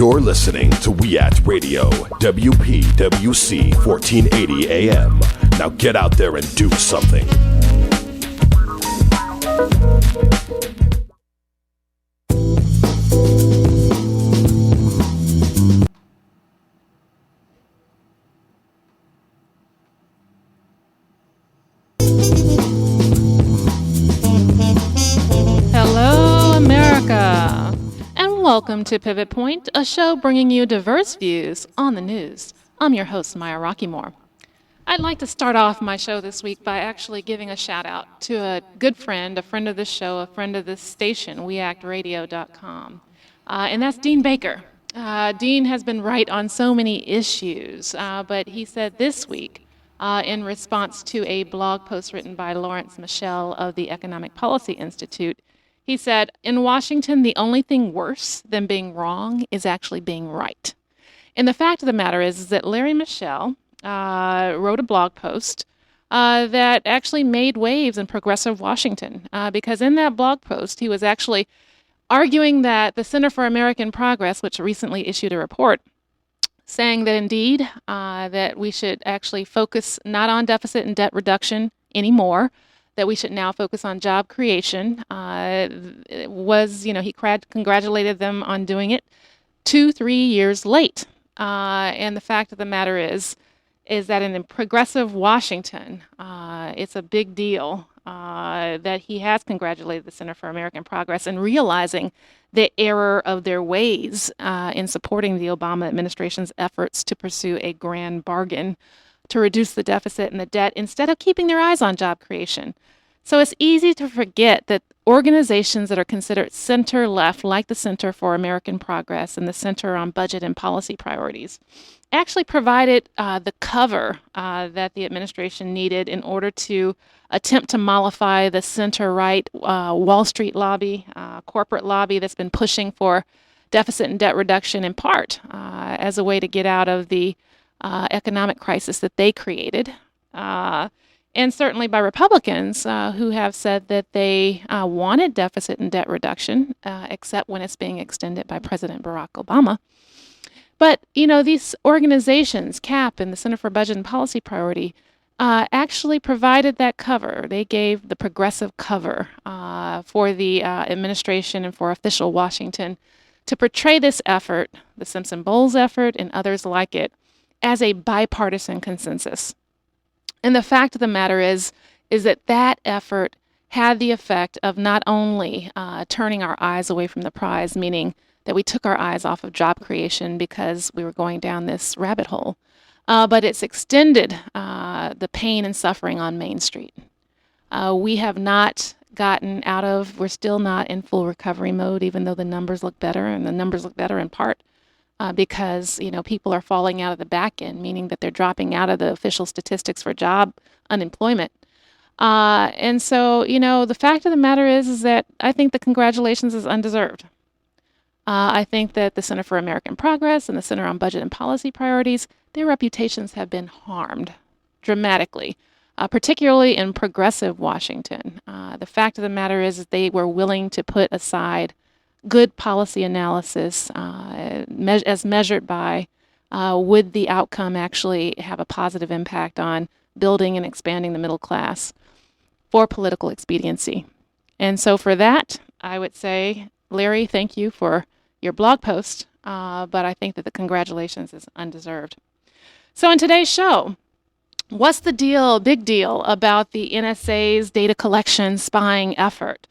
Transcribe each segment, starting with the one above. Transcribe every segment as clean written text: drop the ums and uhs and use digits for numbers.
You're listening to We At Radio, WPWC 1480 AM. Now get out there and do something. Hello, America, and welcome to Pivot Point, a show bringing you diverse views on the news. I'm your host, Maya Rockeymoore. I'd like to start off my show this week by actually giving a shout out to a good friend, a friend of this show, a friend of this station, weactradio.com, and that's Dean Baker. Dean has been right on so many issues, but he said this week, in response to a blog post written by Lawrence Michel of the Economic Policy Institute, he said, in Washington, the only thing worse than being wrong is actually being right. And the fact of the matter is that Larry Michel wrote a blog post that actually made waves in progressive Washington, because in that blog post, he was actually arguing that the Center for American Progress, which recently issued a report, saying that indeed that we should actually focus not on deficit and debt reduction anymore, that we should now focus on job creation, he congratulated them on doing it 2-3 years late. And the fact of the matter is that in progressive Washington, it's a big deal that he has congratulated the Center for American Progress in realizing the error of their ways in supporting the Obama administration's efforts to pursue a grand bargain to reduce the deficit and the debt instead of keeping their eyes on job creation. So it's easy to forget that organizations that are considered center-left, like the Center for American Progress and the Center on Budget and Policy Priorities, actually provided the cover that the administration needed in order to attempt to mollify the center-right Wall Street lobby, corporate lobby that's been pushing for deficit and debt reduction in part as a way to get out of the economic crisis that they created. And certainly by Republicans who have said that they wanted deficit and debt reduction, except when it's being extended by President Barack Obama. But, these organizations, CAP and the Center for Budget and Policy Priority, actually provided that cover. They gave the progressive cover for the administration and for official Washington to portray this effort, the Simpson-Bowles effort and others like it, as a bipartisan consensus. And the fact of the matter is that effort had the effect of not only turning our eyes away from the prize, meaning that we took our eyes off of job creation because we were going down this rabbit hole, but it's extended the pain and suffering on Main Street. We have not we're still not in full recovery mode, even though the numbers look better, and the numbers look better in part because, people are falling out of the back end, meaning that they're dropping out of the official statistics for job unemployment. And so, the fact of the matter is that I think the congratulations is undeserved. I think that the Center for American Progress and the Center on Budget and Policy Priorities, their reputations have been harmed dramatically, particularly in progressive Washington. The fact of the matter is that they were willing to put aside good policy analysis as measured by would the outcome actually have a positive impact on building and expanding the middle class for political expediency. And so for that, I would say, Larry, thank you for your blog post, but I think that the congratulations is undeserved. So in today's show, what's the big deal about the NSA's data collection spying effort?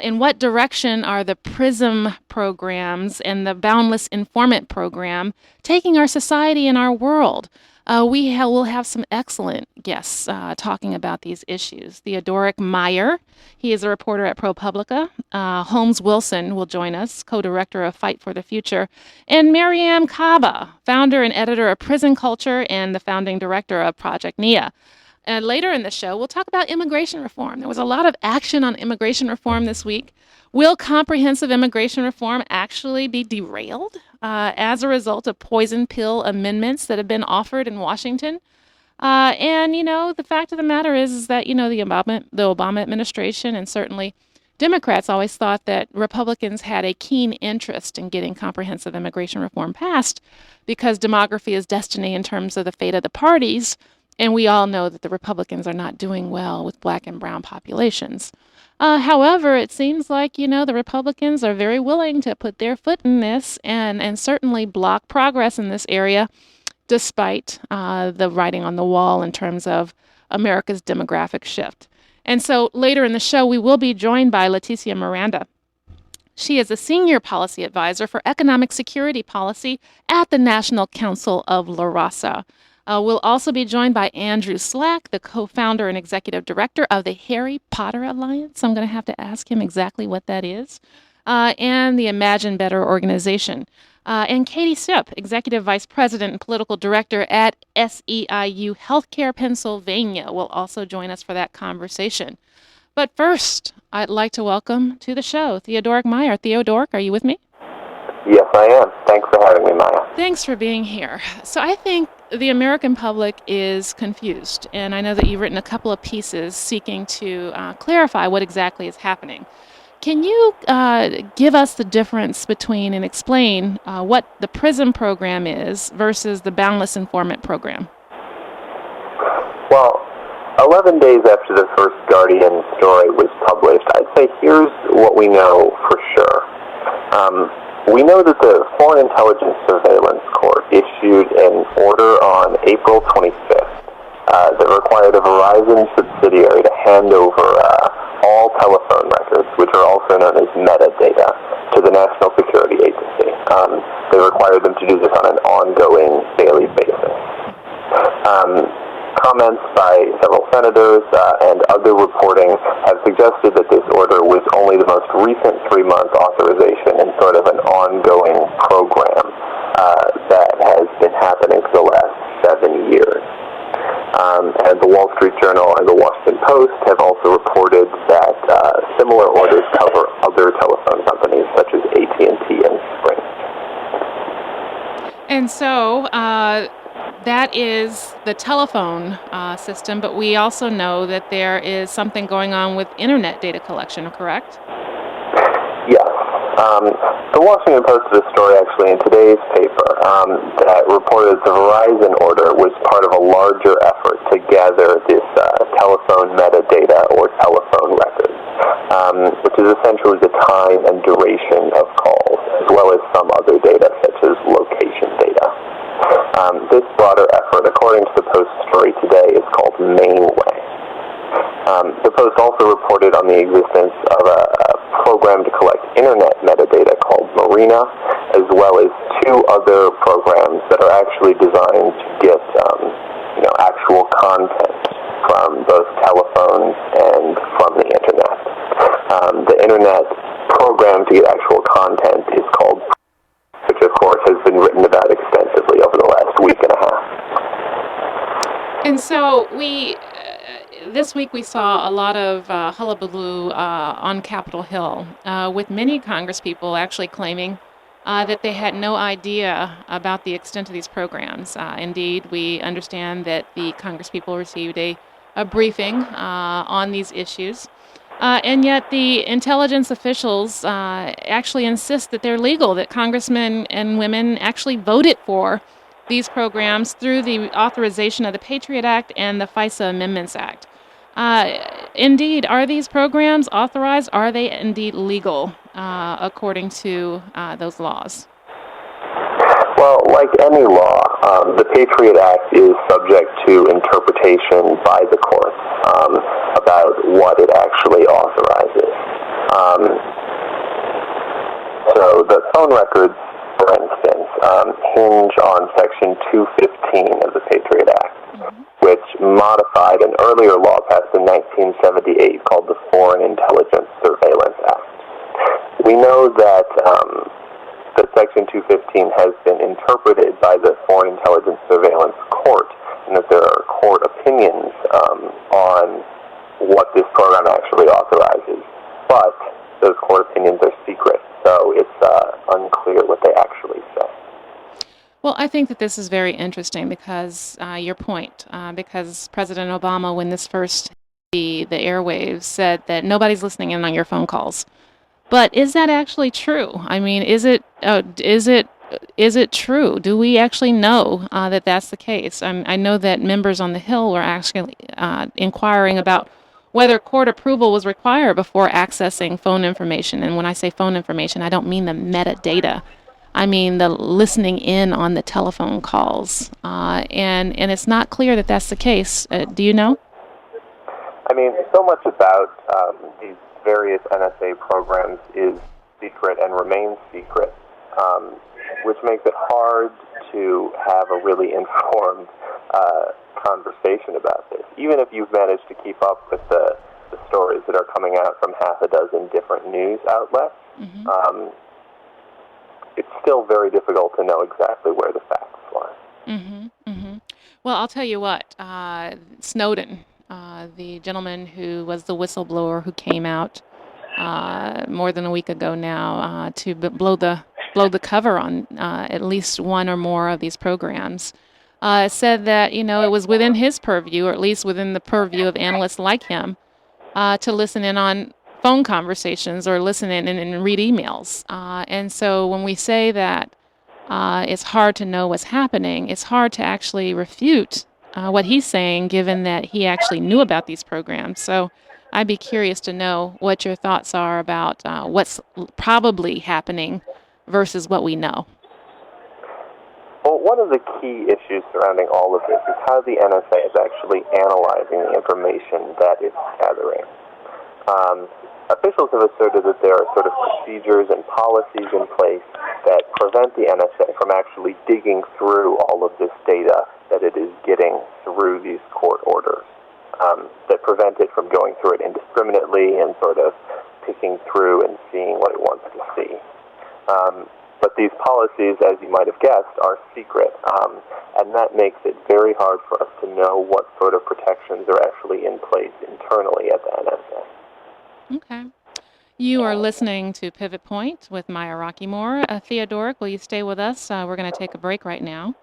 In what direction are the PRISM programs and the Boundless Informant program taking our society and our world? We'll have some excellent guests talking about these issues. Theodoric Meyer, he is a reporter at ProPublica. Holmes Wilson will join us, co-director of Fight for the Future. And Mariam Kaba, founder and editor of Prison Culture and the founding director of Project NIA. And later in the show, we'll talk about immigration reform. There was a lot of action on immigration reform this week. Will comprehensive immigration reform actually be derailed as a result of poison pill amendments that have been offered in Washington? And, the fact of the matter is that, the Obama administration and certainly Democrats always thought that Republicans had a keen interest in getting comprehensive immigration reform passed because demography is destiny in terms of the fate of the parties, and we all know that the Republicans are not doing well with black and brown populations. However, it seems like, the Republicans are very willing to put their foot in this and certainly block progress in this area, despite the writing on the wall in terms of America's demographic shift. And so later in the show, we will be joined by Leticia Miranda. She is a senior policy advisor for economic security policy at the National Council of La Raza. We'll also be joined by Andrew Slack, the co-founder and executive director of the Harry Potter Alliance. I'm going to have to ask him exactly what that is. And the Imagine Better organization. And Katie Stipp, Executive Vice President and Political Director at SEIU Healthcare Pennsylvania, will also join us for that conversation. But first, I'd like to welcome to the show Theodoric Meyer. Theodoric, are you with me? Yes, I am. Thanks for having me, Maya. Thanks for being here. So I think the American public is confused, and I know that you've written a couple of pieces seeking to clarify what exactly is happening. Can you give us the difference between and explain what the PRISM program is versus the Boundless Informant program? Well, 11 days after the first Guardian story was published, I'd say here's what we know for sure. We know that the Foreign Intelligence Surveillance Court issued an order on April 25th that required a Verizon subsidiary to hand over all telephone records, which are also known as metadata, to the National Security Agency. They required them to do this on an ongoing daily basis. Comments by several senators and other reporting have suggested that this order was only the most recent 3-month authorization in sort of an ongoing program that has been happening for the last 7 years. And the Wall Street Journal and the Washington Post have also reported that similar orders cover other telephone companies such as AT&T and Sprint. And so that is the telephone system, but we also know that there is something going on with internet data collection, correct? Yes. The Washington Post did a story actually in today's paper that reported the Verizon order was part of a larger effort to gather this telephone metadata or telephone records, which is essentially the time and duration of calls, as well as some other data such as location data. This broader effort, according to the Post story today, is called Mainway. The Post also reported on the existence of a program to collect internet metadata called Marina, as well as 2 other programs that are actually designed to get actual content from both telephones and from the internet. The internet program to get actual content is called, which of course has been written about extensively over the last week and a half. And so this week we saw a lot of hullabaloo on Capitol Hill, with many congresspeople actually claiming that they had no idea about the extent of these programs. Indeed, we understand that the congresspeople received a briefing on these issues. And yet the intelligence officials actually insist that they're legal, that congressmen and women actually voted for these programs through the authorization of the Patriot Act and the FISA Amendments Act. Indeed, are these programs authorized? Are they indeed legal according to those laws? Well, like any law, the Patriot Act is subject to interpretation by the courts about what it actually authorizes. So the phone records, for instance, hinge on Section 215 of the Patriot Act, which modified an earlier law passed in 1978 called the Foreign Intelligence Surveillance Act. We know that Section 215 has been interpreted by the Foreign Intelligence Surveillance Court, and that there are court opinions on what this program actually authorizes. But those court opinions are secret, so it's unclear what they actually say. Well, I think that this is very interesting because your point, because President Obama, when this first the airwaves said that nobody's listening in on your phone calls. But is that actually true? I mean, is it true? Do we actually know that that's the case? I know that members on the Hill were actually inquiring about whether court approval was required before accessing phone information. And when I say phone information, I don't mean the metadata. I mean the listening in on the telephone calls. And it's not clear that that's the case. Do you know? I mean, so much about these various NSA programs is secret and remains secret, which makes it hard to have a really informed conversation about this. Even if you've managed to keep up with the stories that are coming out from half a dozen different news outlets, it's still very difficult to know exactly where the facts lie. Well, I'll tell you what, Snowden, the gentleman who was the whistleblower who came out more than a week ago now to blow the cover on at least one or more of these programs, said that it was within his purview, or at least within the purview of analysts like him, to listen in on phone conversations or listen in and read emails. And so when we say that it's hard to know what's happening, it's hard to actually refute what he's saying, given that he actually knew about these programs. So I'd be curious to know what your thoughts are about what's probably happening versus what we know. Well, one of the key issues surrounding all of this is how the NSA is actually analyzing the information that it's gathering. Officials have asserted that there are sort of procedures and policies in place that prevent the NSA from actually digging through all of this data that it is getting through these court orders, that prevent it from going through it indiscriminately and sort of picking through and seeing what it wants to see. But these policies, as you might have guessed, are secret, and that makes it very hard for us to know what sort of protections are actually in place internally at the NSA. Okay. You are listening to Pivot Point with Maya Rockeymoore. Theodoric, will you stay with us? We're going to take a break right now.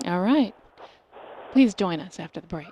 All right. Please join us after the break.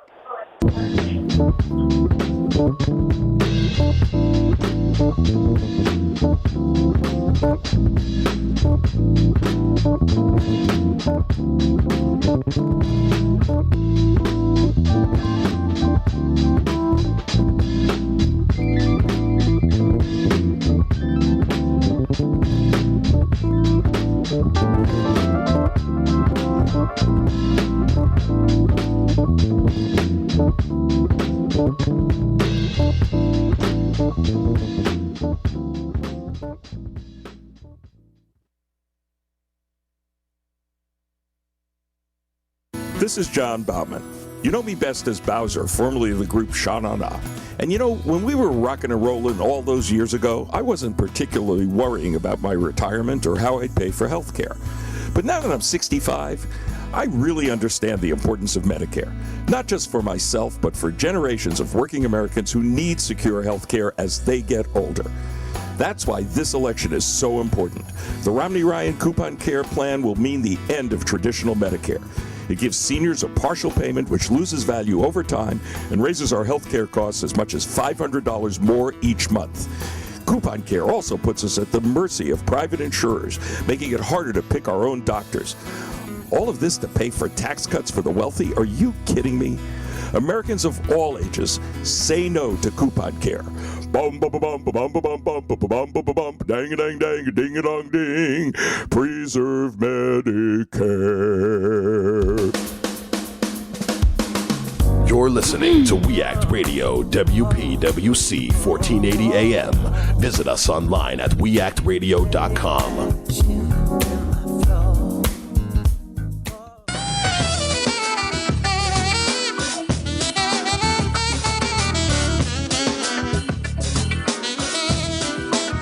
This is John Bauman. You know me best as Bowser, formerly of the group Sha Na Na. And when we were rocking and rolling all those years ago, I wasn't particularly worrying about my retirement or how I'd pay for health care. But now that I'm 65, I really understand the importance of Medicare, not just for myself, but for generations of working Americans who need secure health care as they get older. That's why this election is so important. The Romney-Ryan Coupon Care Plan will mean the end of traditional Medicare. It gives seniors a partial payment which loses value over time and raises our health care costs as much as $500 more each month. Coupon Care also puts us at the mercy of private insurers, making it harder to pick our own doctors. All of this to pay for tax cuts for the wealthy? Are you kidding me? Americans of all ages say no to Coupon Care. Bum bum bum bum bum bum bum bum bum bum bum dang dang dang ding a dong ding. Preserve Medicare. You're listening to We Act Radio, WPWC 1480 AM. Visit us online at weactradio.com.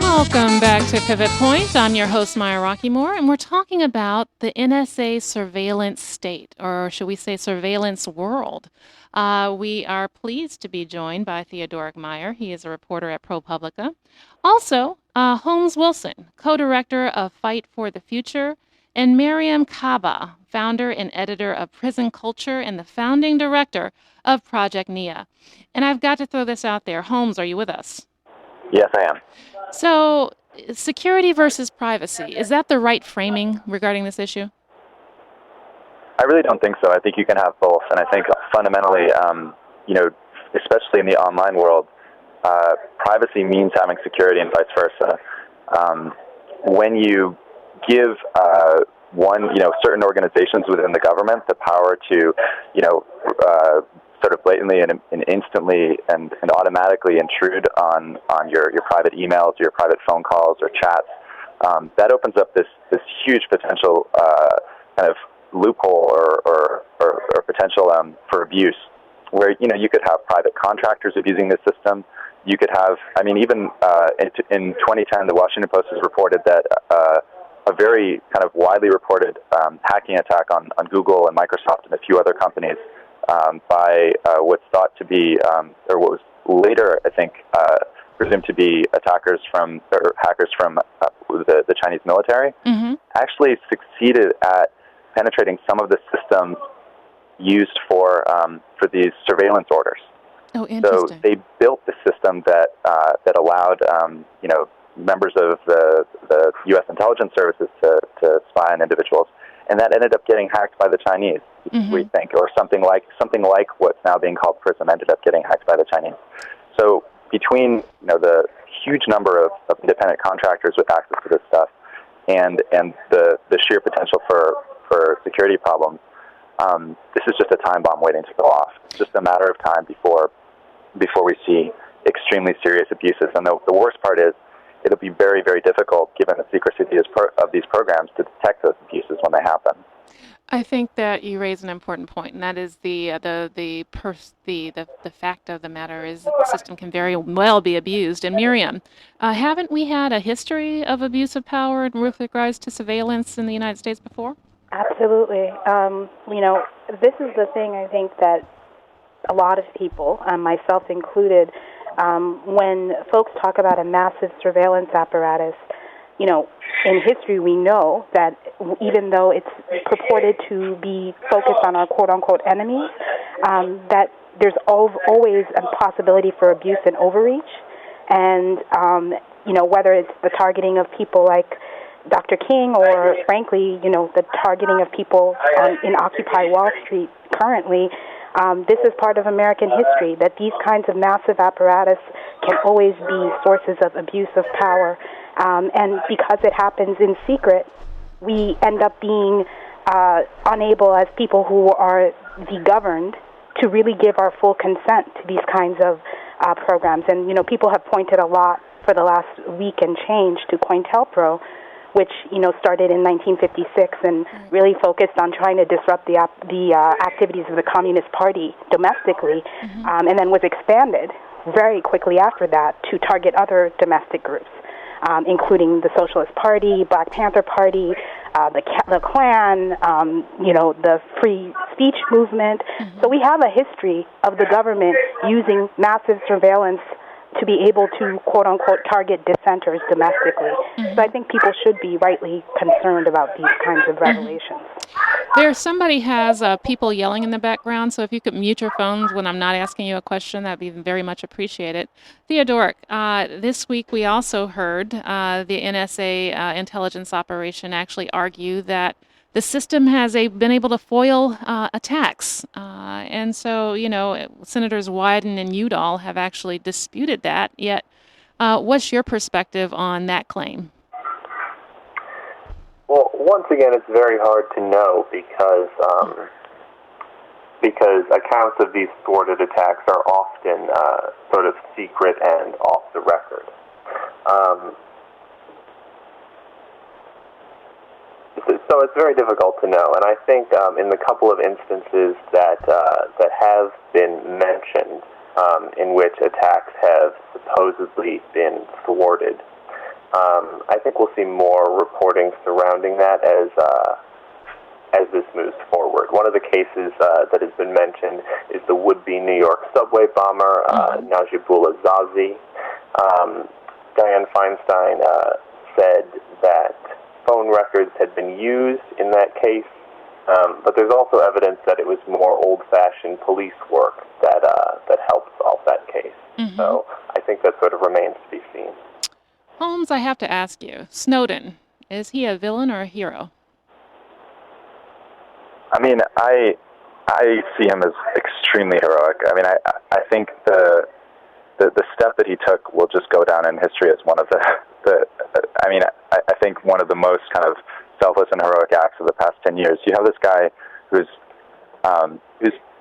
Welcome back to Pivot Point. I'm your host, Maya Rockeymoore, and we're talking about the NSA surveillance state, or should we say surveillance world. We are pleased to be joined by Theodoric Meyer. He is a reporter at ProPublica. Also, Holmes Wilson, co-director of Fight for the Future and Miriam Kaba, founder and editor of Prison Culture and the founding director of Project NIA. And I've got to throw this out there. Holmes, are you with us? Yes, I am. So, security versus privacy, is that the right framing regarding this issue? I really don't think so. I think you can have both. And I think fundamentally, especially in the online world, privacy means having security and vice versa. When you give certain organizations within the government the power to, sort of blatantly and instantly and automatically intrude on your private emails, your private phone calls or chats, that opens up this huge potential kind of loophole or potential for abuse, where you could have private contractors abusing the system. You could have, even in 2010, the Washington Post has reported that a very kind of widely reported hacking attack on Google and Microsoft and a few other companies by what's thought to be, or what was later, I think, presumed to be hackers from the Chinese military, actually succeeded at penetrating some of the systems used for these surveillance orders. Oh, interesting. So they built the system that allowed members of the U.S. intelligence services to spy on individuals, and that ended up getting hacked by the Chinese, we think, or something like what's now being called PRISM ended up getting hacked by the Chinese. So between the huge number of independent contractors with access to this stuff and the sheer potential for security problems, this is just a time bomb waiting to go off. It's just a matter of time before we see extremely serious abuses. And the worst part is it'll be very, very difficult, given the secrecy of these programs, to detect those abuses when they happen. I think that you raise an important point, and that is the fact of the matter is that the system can very well be abused. And Miriam, haven't we had a history of abuse of power with regards to surveillance in the United States before? Absolutely. This is the thing I think that a lot of people, myself included, when folks talk about a massive surveillance apparatus, in history we know that even though it's purported to be focused on our quote-unquote enemies, that there's always a possibility for abuse and overreach. And, whether it's the targeting of people like Dr. King or, frankly, the targeting of people in Occupy Wall Street currently, this is part of American history, that these kinds of massive apparatus can always be sources of abuse of power. And because it happens in secret, we end up being unable, as people who are the governed, to really give our full consent to these kinds of programs. And, people have pointed a lot for the last week and change to COINTELPRO, which started in 1956 and really focused on trying to disrupt the activities of the Communist Party domestically, and then was expanded very quickly after that to target other domestic groups, including the Socialist Party, Black Panther Party, the Klan, the free speech movement. So we have a history of the government using massive surveillance to be able to, quote-unquote, target dissenters domestically. So I think people should be rightly concerned about these kinds of revelations. Somebody has people yelling in the background, so if you could mute your phones when I'm not asking you a question, that'd be very much appreciated. Theodoric, this week we also heard the NSA intelligence operation actually argue that the system has been able to foil attacks. And so, Senators Wyden and Udall have actually disputed that. Yet, what's your perspective on that claim? Well, once again, it's very hard to know because accounts of these thwarted attacks are often sort of secret and off the record. So it's very difficult to know, and I think in the couple of instances that have been mentioned, in which attacks have supposedly been thwarted, I think we'll see more reporting surrounding that as this moves forward. One of the cases that has been mentioned is the would-be New York subway bomber, Najibullah Zazi. Dianne Feinstein said that phone records had been used in that case, but there's also evidence that it was more old-fashioned police work that helped solve that case. Mm-hmm. So I think that sort of remains to be seen. Holmes, I have to ask you, Snowden, is he a villain or a hero? I mean, I see him as extremely heroic. I mean, I think the step that he took will just go down in history as one of I think one of the most kind of selfless and heroic acts of the past 10 years. You have this guy who's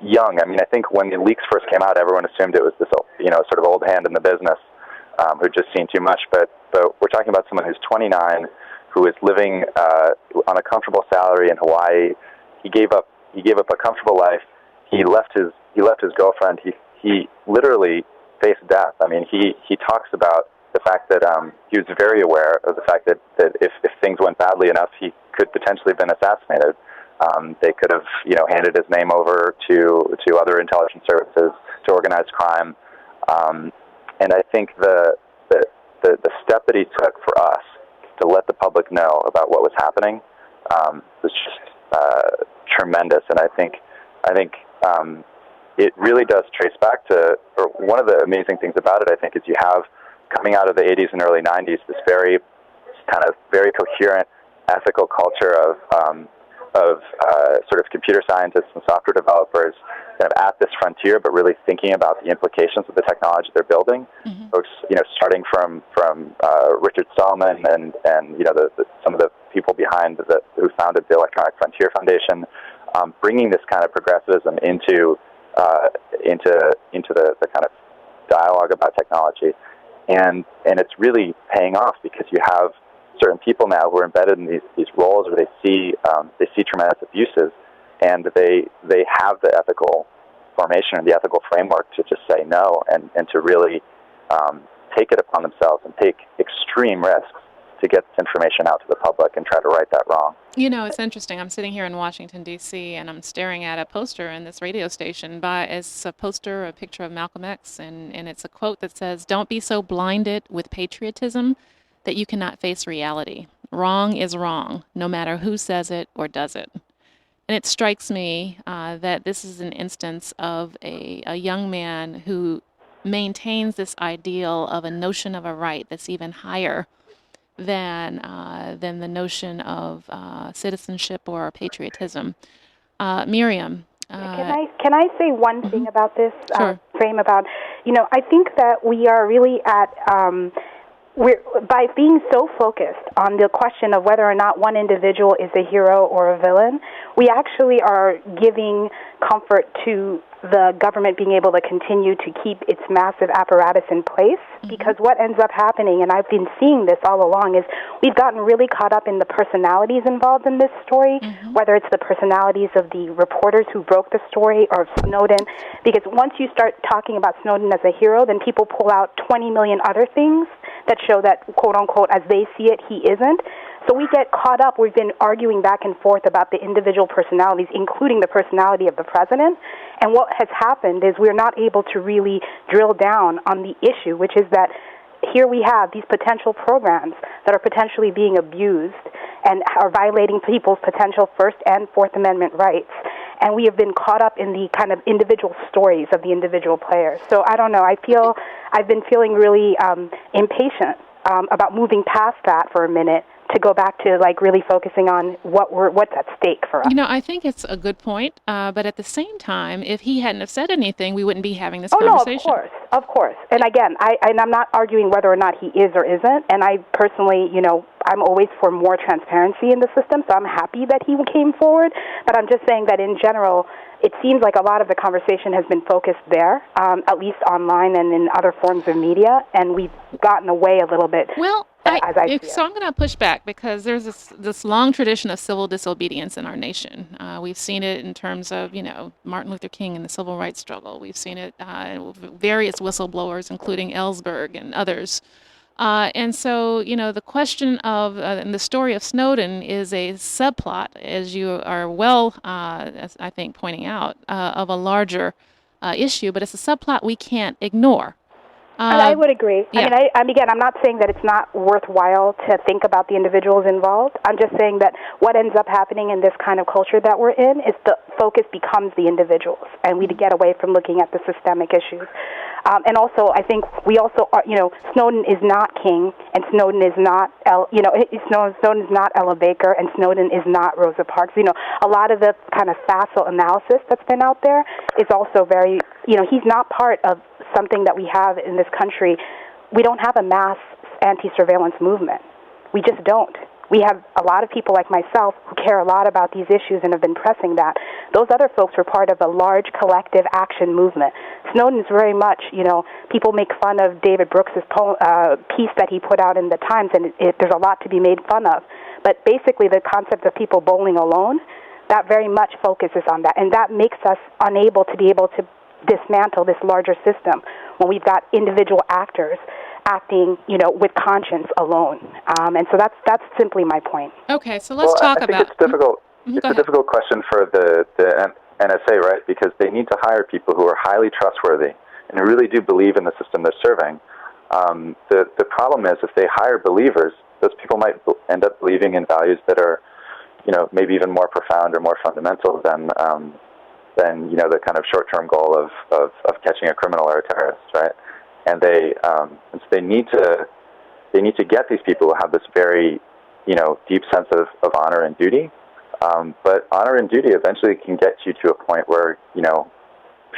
young. I mean, I think when the leaks first came out, everyone assumed it was this, sort of old hand in the business who'd just seen too much. But we're talking about someone who's 29, who is living on a comfortable salary in Hawaii. He gave up a comfortable life. He left his girlfriend. He literally faced death. I mean, he talks about the fact that he was very aware of the fact that if things went badly enough, he could potentially have been assassinated. They could have, handed his name over to other intelligence services, to organized crime. And I think the step that he took for us to let the public know about what was happening was just tremendous. And I think it really does trace back to, or one of the amazing things about it, I think, is you have, coming out of the 80s and early 90s, this very coherent ethical culture of sort of computer scientists and software developers kind of at this frontier, but really thinking about the implications of the technology they're building. Mm-hmm. Folks, starting from Richard Stallman and some of the people behind who founded the Electronic Frontier Foundation, bringing this kind of progressivism into the kind of dialogue about technology, and it's really paying off, because you have certain people now who are embedded in these roles where they see tremendous abuses, and they have the ethical formation and the ethical framework to just say no, and to really take it upon themselves and take extreme risks to get this information out to the public and try to right that wrong. It's interesting. I'm sitting here in Washington, D.C., and I'm staring at a poster in this radio station. It's a poster, a picture of Malcolm X, and it's a quote that says, "Don't be so blinded with patriotism that you cannot face reality. Wrong is wrong, no matter who says it or does it." And it strikes me that this is an instance of a young man who maintains this ideal of a notion of a right that's even higher than the notion of citizenship or patriotism. Miriam. Can I say one mm-hmm. thing about this Sure. frame about, I think that we are really at, by being so focused on the question of whether or not one individual is a hero or a villain, we actually are giving comfort to the government being able to continue to keep its massive apparatus in place, because what ends up happening, and I've been seeing this all along, is we've gotten really caught up in the personalities involved in this story, whether it's the personalities of the reporters who broke the story or Snowden, because once you start talking about Snowden as a hero, then people pull out 20 million other things that show that, quote-unquote, as they see it, he isn't. So we get caught up. We've been arguing back and forth about the individual personalities, including the personality of the president. And what has happened is we're not able to really drill down on the issue, which is that here we have these potential programs that are potentially being abused and are violating people's potential First and Fourth Amendment rights. And we have been caught up in the kind of individual stories of the individual players. So I don't know. I've been feeling really impatient about moving past that for a minute, to go back to really focusing on what's at stake for us. I think it's a good point, but at the same time, if he hadn't have said anything, we wouldn't be having this conversation. No, of course. And again, I'm not arguing whether or not he is or isn't, and I personally, I'm always for more transparency in the system, so I'm happy that he came forward, but I'm just saying that in general, it seems like a lot of the conversation has been focused there, at least online and in other forms of media, and we've gotten away a little bit. Well, so I'm going to push back, because there's this long tradition of civil disobedience in our nation. We've seen it in terms of, Martin Luther King and the civil rights struggle. We've seen it with various whistleblowers, including Ellsberg and others. And so, the question of, and the story of Snowden is a subplot, as you are well, as I think, pointing out, of a larger issue, but it's a subplot we can't ignore. And I would agree. Yeah. Again, I'm not saying that it's not worthwhile to think about the individuals involved. I'm just saying that what ends up happening in this kind of culture that we're in is the focus becomes the individuals, and we get away from looking at the systemic issues. And also, I think we also are, Snowden is not King, and Snowden is not, Snowden is not Ella Baker, and Snowden is not Rosa Parks. A lot of the kind of facile analysis that's been out there is also very, he's not part of something that we have in this country. We don't have a mass anti-surveillance movement. We just don't. We have a lot of people like myself who care a lot about these issues and have been pressing that. Those other folks were part of a large collective action movement. Snowden is very much, people make fun of David Brooks' piece that he put out in the Times, and there's a lot to be made fun of. But basically the concept of people bowling alone, that very much focuses on that. And that makes us unable to be able to dismantle this larger system when we've got individual actors acting, with conscience alone. And so that's simply my point. Okay, so let's talk about... I think it's difficult. Mm-hmm. It's a difficult question for the NSA, right? Because they need to hire people who are highly trustworthy and who really do believe in the system they're serving. The problem is if they hire believers, those people might end up believing in values that are, maybe even more profound or more fundamental than the kind of short-term goal of catching a criminal or a terrorist, right? And so they need to get these people who have this very, deep sense of honor and duty. But honor and duty eventually can get you to a point where, you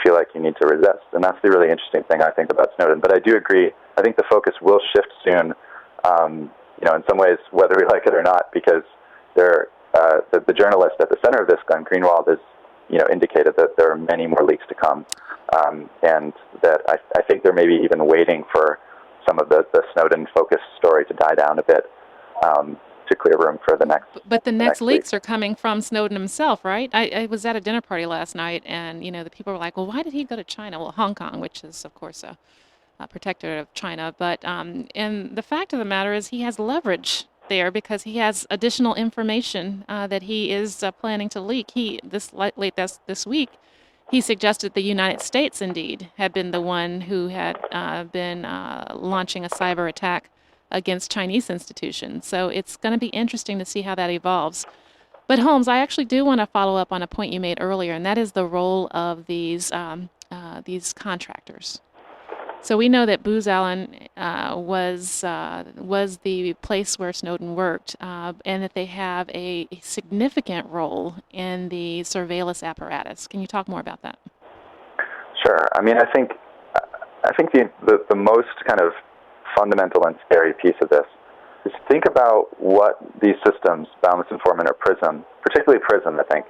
feel like you need to resist. And that's the really interesting thing, I think, about Snowden. But I do agree. I think the focus will shift soon, in some ways, whether we like it or not, because the journalist at the center of this, Glenn Greenwald, is, indicated that there are many more leaks to come. And that I think they're maybe even waiting for some of the Snowden-focused story to die down a bit to clear room for the next. But the next leaks week. are coming from Snowden himself, right? I was at a dinner party last night, and the people were like, "Well, why did he go to China?" Well, Hong Kong, which is of course a protectorate of China, but and the fact of the matter is he has leverage there because he has additional information that he is planning to leak. Late this week, he suggested the United States indeed had been the one who had been launching a cyber attack against Chinese institutions. So it's going to be interesting to see how that evolves. But Holmes, I actually do want to follow up on a point you made earlier, and that is the role of these contractors. So we know that Booz Allen was the place where Snowden worked, and that they have a significant role in the surveillance apparatus. Can you talk more about that? Sure. I think the most kind of fundamental and scary piece of this is think about what these systems, Boundless Informant or PRISM, particularly PRISM, I think,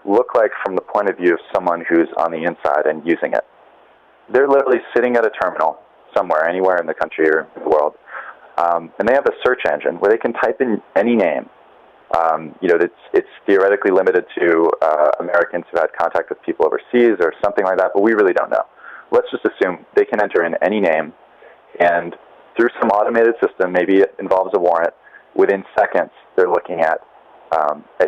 look like from the point of view of someone who's on the inside and using it. They're literally sitting at a terminal somewhere, anywhere in the country or in the world, and they have a search engine where they can type in any name. It's theoretically limited to Americans who had contact with people overseas or something like that, but we really don't know. Let's just assume they can enter in any name, and through some automated system, maybe it involves a warrant, within seconds they're looking at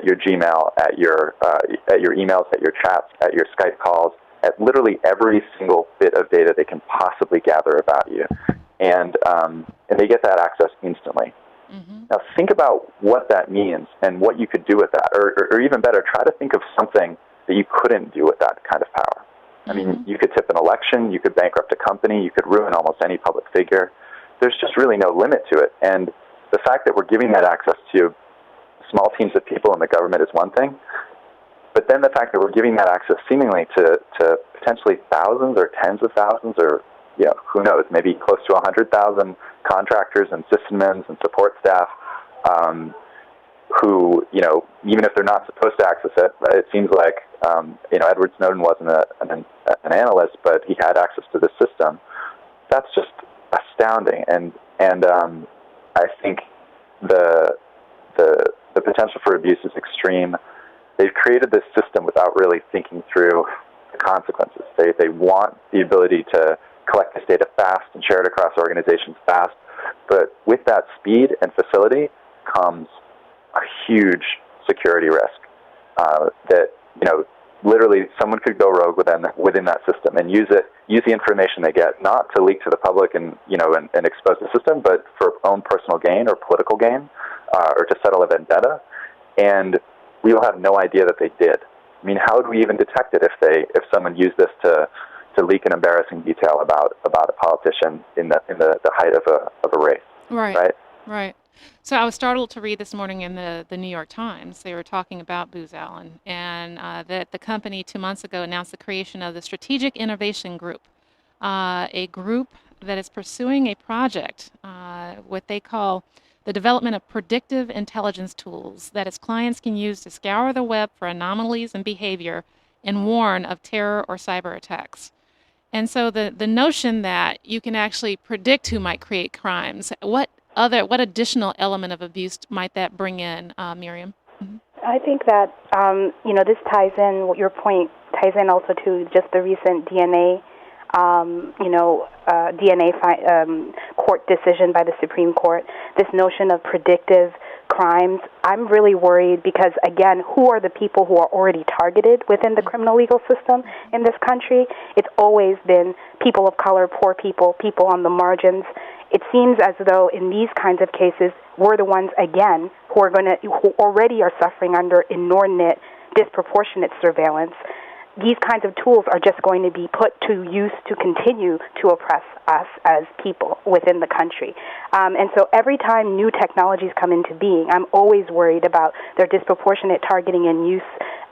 your Gmail, at your emails, at your chats, at your Skype calls, at literally every single bit of data they can possibly gather about you, and they get that access instantly. Mm-hmm. Now think about what that means and what you could do with that, or even better, try to think of something that you couldn't do with that kind of power. Mm-hmm. I mean, you could tip an election, you could bankrupt a company, you could ruin almost any public figure. There's just really no limit to it, and the fact that we're giving that access to small teams of people in the government is one thing. But then the fact that we're giving that access seemingly to potentially thousands or tens of thousands or, who knows, maybe close to 100,000 contractors and sysadmins and support staff who, even if they're not supposed to access it, right, it seems like, Edward Snowden wasn't an analyst, but he had access to the system. That's just astounding. And I think the potential for abuse is extreme. They've created this system without really thinking through the consequences. They want the ability to collect this data fast and share it across organizations fast, but with that speed and facility comes a huge security risk that literally someone could go rogue within that system and use the information they get, not to leak to the public and expose the system, but for own personal gain or political gain, or to settle a vendetta. And we will have no idea that they did. I mean, how would we even detect it if someone used this to leak an embarrassing detail about a politician in the height of a race? Right. So I was startled to read this morning in the New York Times, they were talking about Booz Allen, and that the company 2 months ago announced the creation of the Strategic Innovation Group, a group that is pursuing a project, what they call the development of predictive intelligence tools that its clients can use to scour the web for anomalies in behavior and warn of terror or cyber attacks. And so the notion that you can actually predict who might create crimes, what additional element of abuse might that bring in, Miriam? Mm-hmm. I think that, this ties in, your point ties in also to just the recent DNA court decision by the Supreme Court, this notion of predictive crimes. I'm really worried because, again, who are the people who are already targeted within the criminal legal system in this country? It's always been people of color, poor people, people on the margins. It seems as though in these kinds of cases, we're the ones, again, who already are suffering inordinate, disproportionate surveillance. These kinds of tools are just going to be put to use to continue to oppress us as people within the country. And so every time new technologies come into being, I'm always worried about their disproportionate targeting and use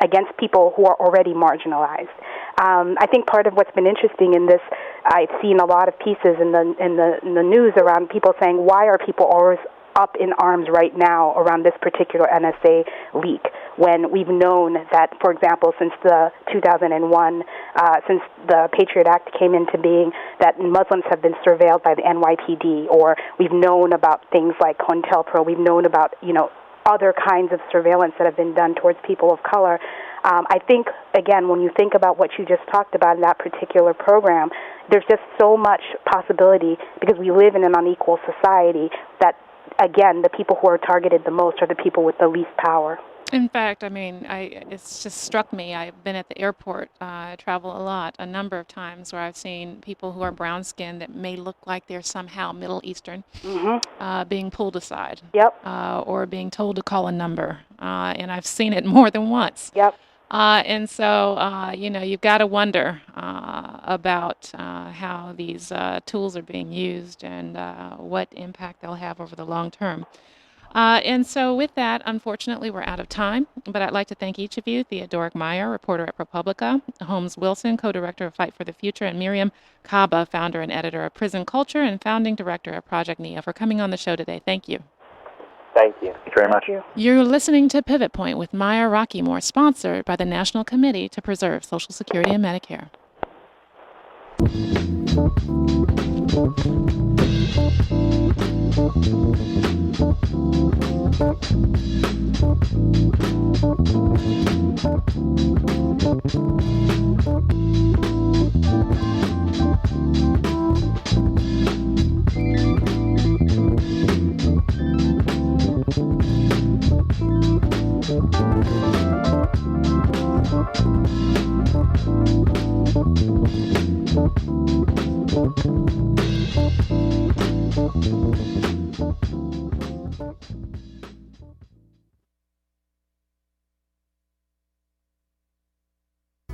against people who are already marginalized. I think part of what's been interesting in this, I've seen a lot of pieces in the news around people saying, why are people always up in arms right now around this particular NSA leak, when we've known that, for example, since the 2001, since the Patriot Act came into being, that Muslims have been surveilled by the NYPD, or we've known about things like COINTELPRO, we've known about, other kinds of surveillance that have been done towards people of color. I think, again, when you think about what you just talked about in that particular program, there's just so much possibility, because we live in an unequal society, that, again, the people who are targeted the most are the people with the least power. In fact, it's just struck me. I've been at the airport. I travel a lot, a number of times, where I've seen people who are brown-skinned that may look like they're somehow Middle Eastern, being pulled aside, or being told to call a number. And I've seen it more than once. And so, you've got to wonder about how these tools are being used and what impact they'll have over the long term. And so with that, unfortunately, we're out of time, but I'd like to thank each of you, Theodoric Meyer, reporter at ProPublica, Holmes Wilson, co-director of Fight for the Future, and Miriam Kaba, founder and editor of Prison Culture and founding director of Project NIA, for coming on the show today. Thank you. Thank you. Thank you very much. You're listening to Pivot Point with Maya Rockeymoore, sponsored by the National Committee to Preserve Social Security and Medicare.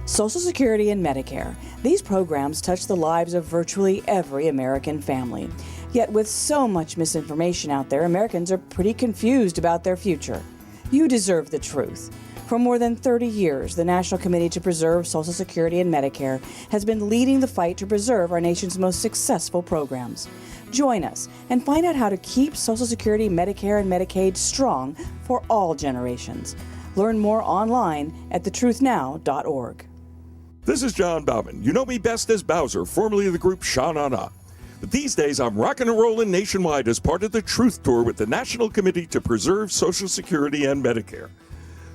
Social Security and Medicare. These programs touch the lives of virtually every American family. Yet with so much misinformation out there, Americans are pretty confused about their future. You deserve the truth. For more than 30 years, the National Committee to Preserve Social Security and Medicare has been leading the fight to preserve our nation's most successful programs. Join us and find out how to keep Social Security, Medicare, and Medicaid strong for all generations. Learn more online at thetruthnow.org. This is John Bauman. You know me best as Bowser, formerly of the group Sha Na Na. But these days, I'm rocking and rolling nationwide as part of the Truth Tour with the National Committee to Preserve Social Security and Medicare.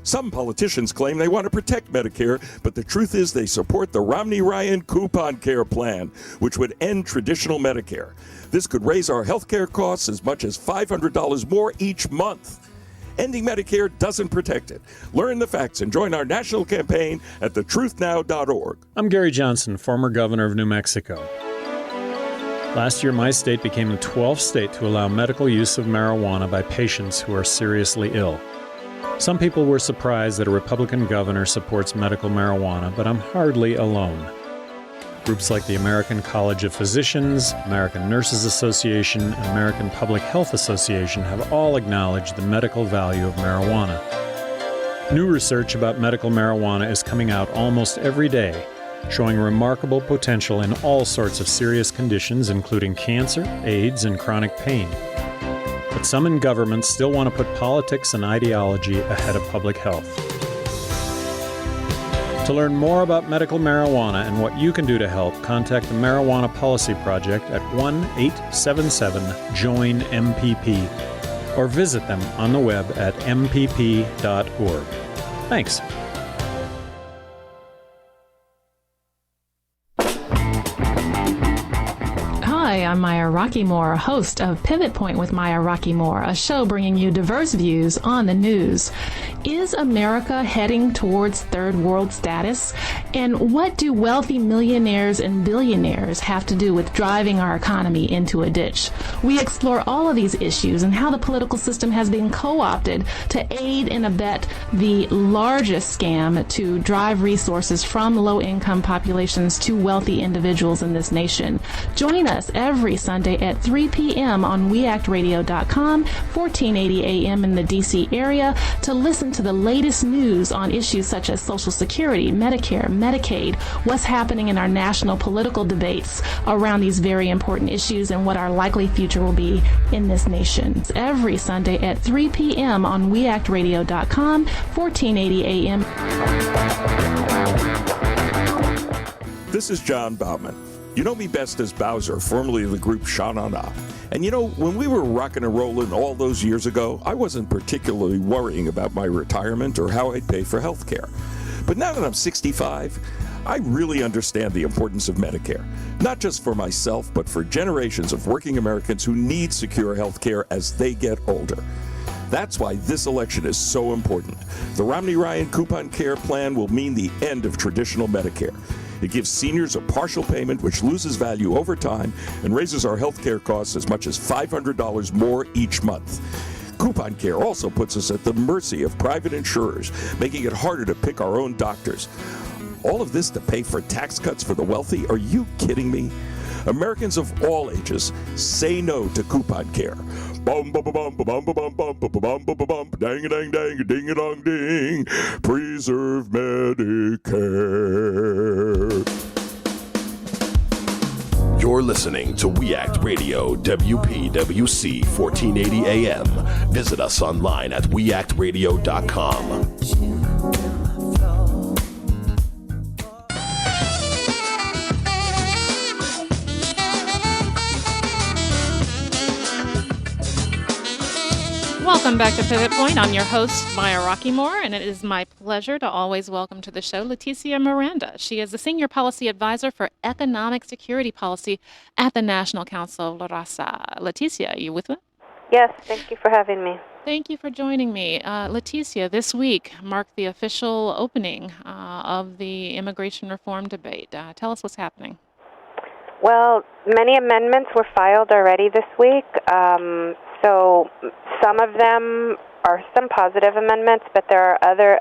Some politicians claim they want to protect Medicare, but the truth is they support the Romney-Ryan Coupon Care Plan, which would end traditional Medicare. This could raise our health care costs as much as $500 more each month. Ending Medicare doesn't protect it. Learn the facts and join our national campaign at thetruthnow.org. I'm Gary Johnson, former governor of New Mexico. Last year, my state became the 12th state to allow medical use of marijuana by patients who are seriously ill. Some people were surprised that a Republican governor supports medical marijuana, but I'm hardly alone. Groups like the American College of Physicians, American Nurses Association, and American Public Health Association have all acknowledged the medical value of marijuana. New research about medical marijuana is coming out almost every day, showing remarkable potential in all sorts of serious conditions, including cancer, AIDS, and chronic pain. But some in government still want to put politics and ideology ahead of public health. To learn more about medical marijuana and what you can do to help, contact the Marijuana Policy Project at 1-877-JOIN-MPP or visit them on the web at mpp.org. Thanks. Hi, I'm Maya Rockeymoore, host of Pivot Point with Maya Rockeymoore, a show bringing you diverse views on the news. Is America heading towards third world status? And what do wealthy millionaires and billionaires have to do with driving our economy into a ditch? We explore all of these issues and how the political system has been co-opted to aid and abet the largest scam to drive resources from low-income populations to wealthy individuals in this nation. Join us every Sunday at 3 p.m. on weactradio.com, 1480 a.m. in the D.C. area to listen to the latest news on issues such as Social Security, Medicare, Medicaid, what's happening in our national political debates around these very important issues and what our likely future will be in this nation. It's every Sunday at 3 p.m. on weactradio.com, 1480 a.m. This is John Bauman. You know me best as Bowser, formerly of the group Sha Na Na. And you know, when we were rocking and rolling all those years ago, I wasn't particularly worrying about my retirement or how I'd pay for health care. But now that I'm 65, I really understand the importance of Medicare, not just for myself, but for generations of working Americans who need secure health care as they get older. That's why this election is so important. The Romney-Ryan Coupon Care Plan will mean the end of traditional Medicare. It gives seniors a partial payment which loses value over time and raises our health care costs as much as $500 more each month. Coupon Care also puts us at the mercy of private insurers, making it harder to pick our own doctors. All of this to pay for tax cuts for the wealthy? Are you kidding me? Americans of all ages say no to Coupon Care. Bum bum bum bum bum bum bum bum bum bum bum dang dang dang ding a dong ding. Preserve Medicare. You're listening to We Act Radio, WPWC 1480 AM. Visit us online at weactradio.com. Welcome back to Pivot Point. I'm your host, Maya Rockeymoore, and it is my pleasure to always welcome to the show Leticia Miranda. She is the Senior Policy Advisor for Economic Security Policy at the National Council of La Raza. Leticia, are you with me? Yes, thank you for having me. Thank you for joining me. Leticia, this week marked the official opening of the immigration reform debate. Tell us what's happening. Well, many amendments were filed already this week. So some of them are some positive amendments, but there are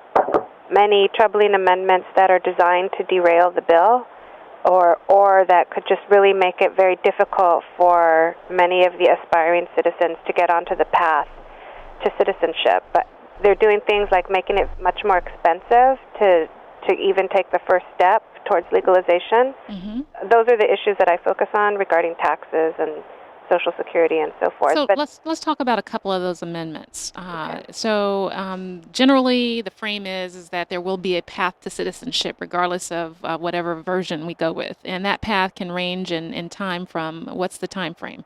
many troubling amendments that are designed to derail the bill or that could just really make it very difficult for many of the aspiring citizens to get onto the path to citizenship. But they're doing things like making it much more expensive to even take the first step towards legalization. Mm-hmm. Those are the issues that I focus on regarding taxes and Social Security and so forth. So let's talk about a couple of those amendments. Okay. So generally, the frame is that there will be a path to citizenship, regardless of whatever version we go with, and that path can range in time from what's the time frame?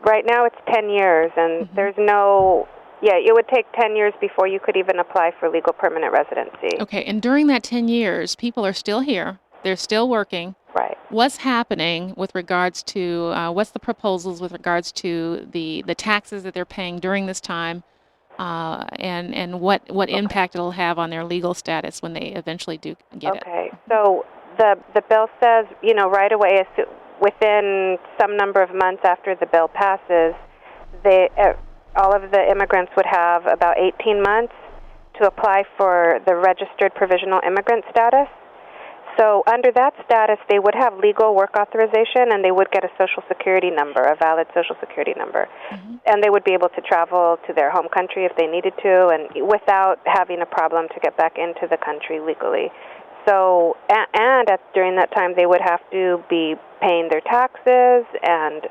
Right now, it's 10 years, and mm-hmm. there's no. Yeah, it would take 10 years before you could even apply for legal permanent residency. Okay, and during that 10 years, people are still here. They're still working. Right. What's happening with regards to, what's the proposals with regards to the taxes that they're paying during this time? and what impact it'll have on their legal status when they eventually do get it. Okay, so the bill says, right away, within some number of months after the bill passes, all of the immigrants would have about 18 months to apply for the registered provisional immigrant status. So under that status, they would have legal work authorization, and they would get a Social Security number, a valid Social Security number. Mm-hmm. And they would be able to travel to their home country if they needed to, and without having a problem to get back into the country legally. So, during that time, they would have to be paying their taxes and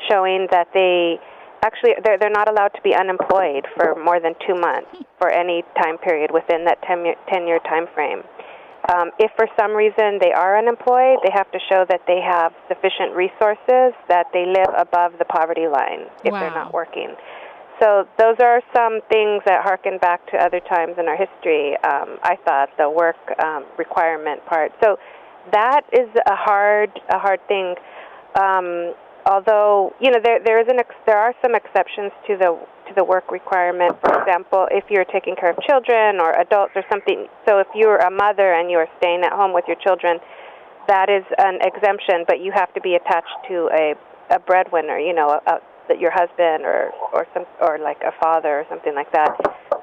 showing that they're not allowed to be unemployed for more than 2 months for any time period within that 10-year time frame. If for some reason they are unemployed, they have to show that they have sufficient resources, that they live above the poverty line if they're not working. So those are some things that harken back to other times in our history, I thought, the work requirement part. So that is a hard thing. Although, there are some exceptions to the work requirement. For example, if you're taking care of children or adults or something. So if you're a mother and you're staying at home with your children, that is an exemption, but you have to be attached to a breadwinner, your husband or like a father or something like that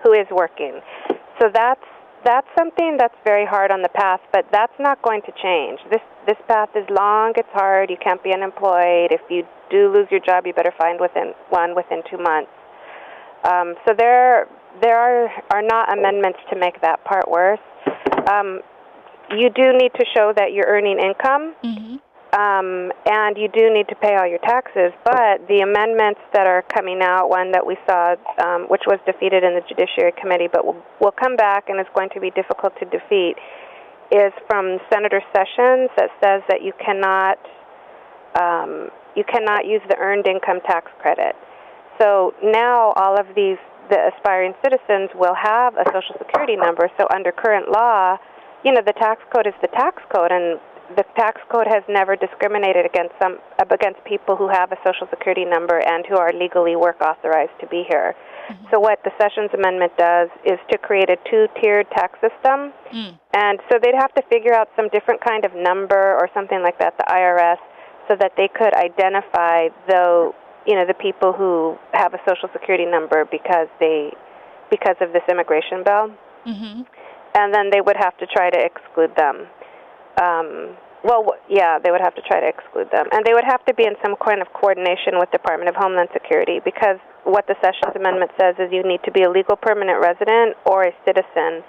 who is working. So that's something that's very hard on the path, but that's not going to change. This path is long, it's hard, you can't be unemployed. If you do lose your job, you better find within 2 months. So there are not amendments to make that part worse. You do need to show that you're earning income, mm-hmm. And you do need to pay all your taxes, but the amendments that are coming out, one that we saw, which was defeated in the Judiciary Committee, but will come back and is going to be difficult to defeat, is from Senator Sessions that says that you cannot use the earned income tax credit. So now all of the aspiring citizens will have a Social Security number. So under current law, the tax code is the tax code, and the tax code has never discriminated against people who have a Social Security number and who are legally work authorized to be here. Mm-hmm. So what the Sessions Amendment does is to create a 2-tiered tax system, and so they'd have to figure out some different kind of number or something like that, the IRS, so that they could identify the people who have a Social Security number because of this immigration bill, mm-hmm. and then they would have to try to exclude them. They would have to try to exclude them. And they would have to be in some kind of coordination with Department of Homeland Security, because what the Sessions Amendment says is you need to be a legal permanent resident or a citizen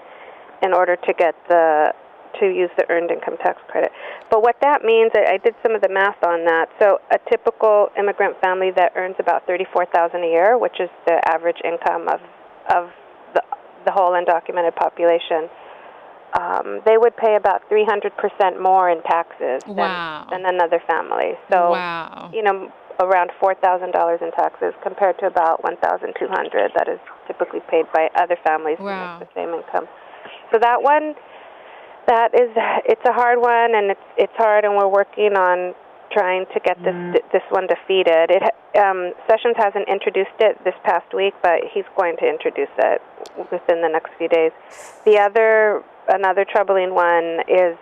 in order to get to use the earned income tax credit. But what that means, I did some of the math on that. So a typical immigrant family that earns about $34,000 a year, which is the average income of the whole undocumented population, they would pay about 300% more in taxes than another family. So, around $4,000 in taxes compared to about $1,200 that is typically paid by other families who make the same income. So that one, it's a hard one, and it's hard, and we're working on trying to get this one defeated. Sessions hasn't introduced it this past week, but he's going to introduce it within the next few days. Another troubling one is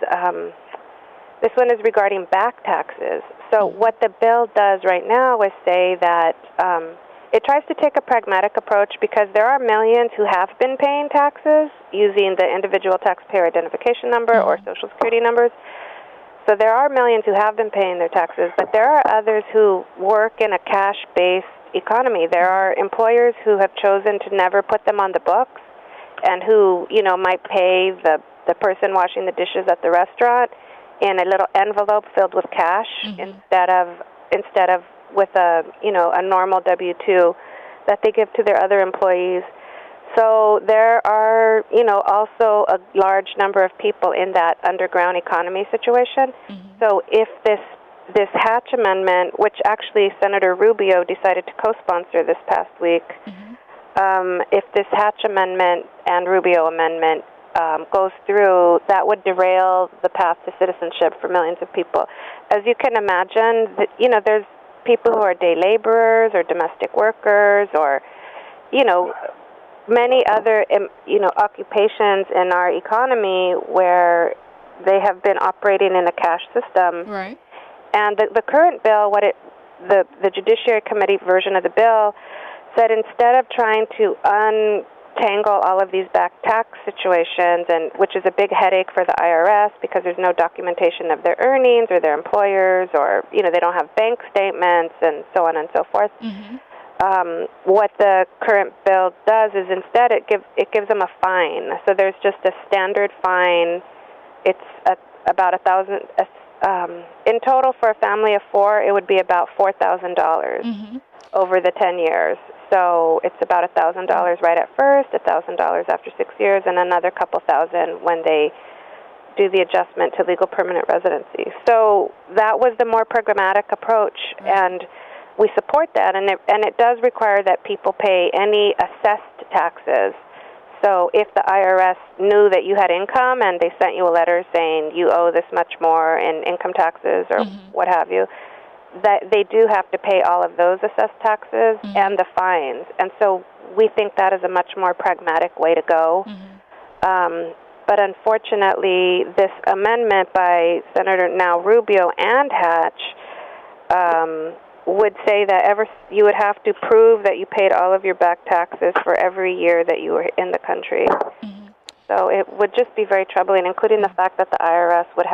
this one is regarding back taxes. So what the bill does right now is say that it tries to take a pragmatic approach, because there are millions who have been paying taxes using the individual taxpayer identification number or Social Security numbers. So there are millions who have been paying their taxes, but there are others who work in a cash-based economy. There are employers who have chosen to never put them on the books, and who, might pay the person washing the dishes at the restaurant in a little envelope filled with cash, instead of with a normal W-2 that they give to their other employees. So there are, also a large number of people in that underground economy situation. Mm-hmm. So if this Hatch Amendment, which actually Senator Rubio decided to co-sponsor this past week, if this Hatch Amendment and Rubio Amendment goes through, that would derail the path to citizenship for millions of people. As you can imagine, there's people who are day laborers or domestic workers, or, many other, occupations in our economy where they have been operating in a cash system. Right. And the current bill, the Judiciary Committee version of the bill said instead of trying to untangle all of these back tax situations, and which is a big headache for the IRS because there's no documentation of their earnings or their employers, or they don't have bank statements and so on and so forth. Mm-hmm. What the current bill does is instead it gives them a fine. So there's just a standard fine. It's about $1,000 in total for a family of four. It would be about $4,000 Mm-hmm. over the 10 years. So it's about $1,000 right at first, $1,000 after 6 years, and another couple thousand when they do the adjustment to legal permanent residency. So that was the more programmatic approach, and we support that. And it does require that people pay any assessed taxes. So if the IRS knew that you had income and they sent you a letter saying you owe this much more in income taxes or what have you, that they do have to pay all of those assessed taxes and the fines. And so we think that is a much more pragmatic way to go. But unfortunately, this amendment by Senator now Rubio and Hatch would say that you would have to prove that you paid all of your back taxes for every year that you were in the country. So it would just be very troubling, including the fact that the IRS would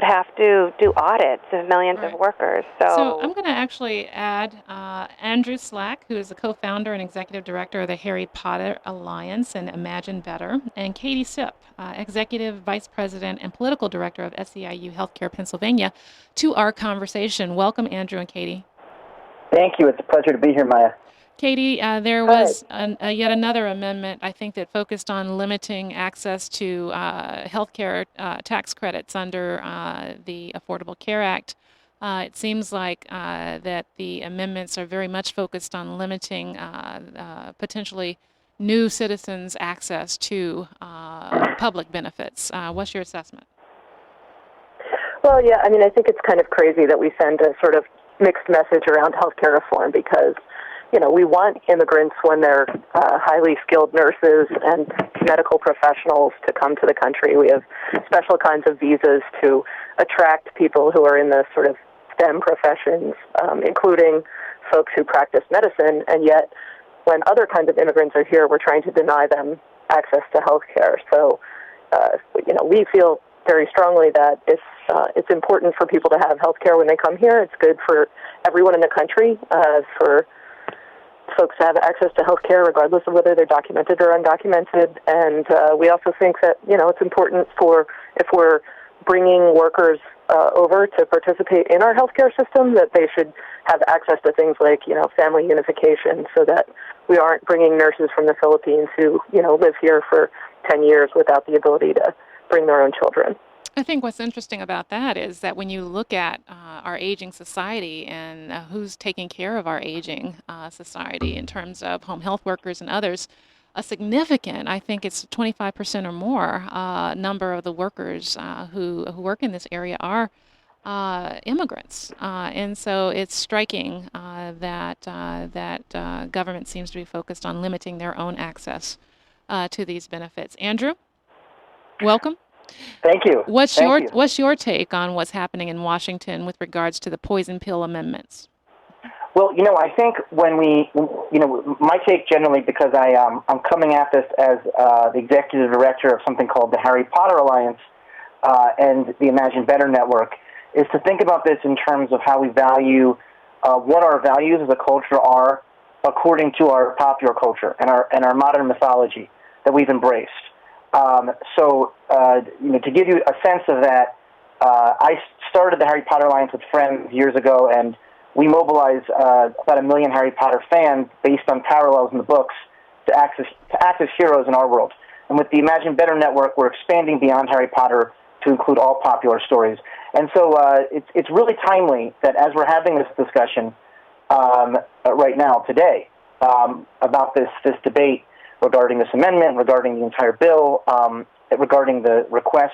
have to do audits of millions of workers. So I'm going to actually add Andrew Slack, who is the co-founder and executive director of the Harry Potter Alliance and Imagine Better, and Katie Sipp, executive vice president and political director of SEIU Healthcare Pennsylvania, to our conversation. Welcome, Andrew and Katie. Thank you. It's a pleasure to be here, Maya. Katie, there was yet another amendment, I think, that focused on limiting access to healthcare tax credits under the Affordable Care Act. It seems like that the amendments are very much focused on limiting potentially new citizens' access to public benefits. What's your assessment? Well, yeah, I mean, I think it's kind of crazy that we send a sort of mixed message around healthcare reform because we want immigrants when they're highly skilled nurses and medical professionals to come to the country. We have special kinds of visas to attract people who are in the sort of STEM professions, including folks who practice medicine. And yet, when other kinds of immigrants are here, we're trying to deny them access to health care. So, we feel very strongly that it's important for people to have health care when they come here. It's good for everyone in the country, for folks to have access to health care regardless of whether they're documented or undocumented. And we also think that, it's important if we're bringing workers over to participate in our healthcare system, that they should have access to things like, family unification, so that we aren't bringing nurses from the Philippines who, live here for 10 years without the ability to bring their own children. I think what's interesting about that is that when you look at our aging society and who's taking care of our aging society in terms of home health workers and others, a significant, I think it's 25% or more, number of the workers who work in this area are immigrants. And so it's striking that government seems to be focused on limiting their own access to these benefits. Andrew, welcome. Thank you. What's your take on what's happening in Washington with regards to the poison pill amendments? Well, I think when my take generally, because I'm coming at this as the executive director of something called the Harry Potter Alliance and the Imagine Better Network, is to think about this in terms of how we value what our values as a culture are according to our popular culture and our modern mythology that we've embraced. To give you a sense of that, I started the Harry Potter Alliance with friends years ago, and we mobilized about 1 million Harry Potter fans based on parallels in the books to act as heroes in our world. And with the Imagine Better Network, we're expanding beyond Harry Potter to include all popular stories. And so it's really timely that as we're having this discussion right now, today, about this debate regarding this amendment, regarding the entire bill, regarding the request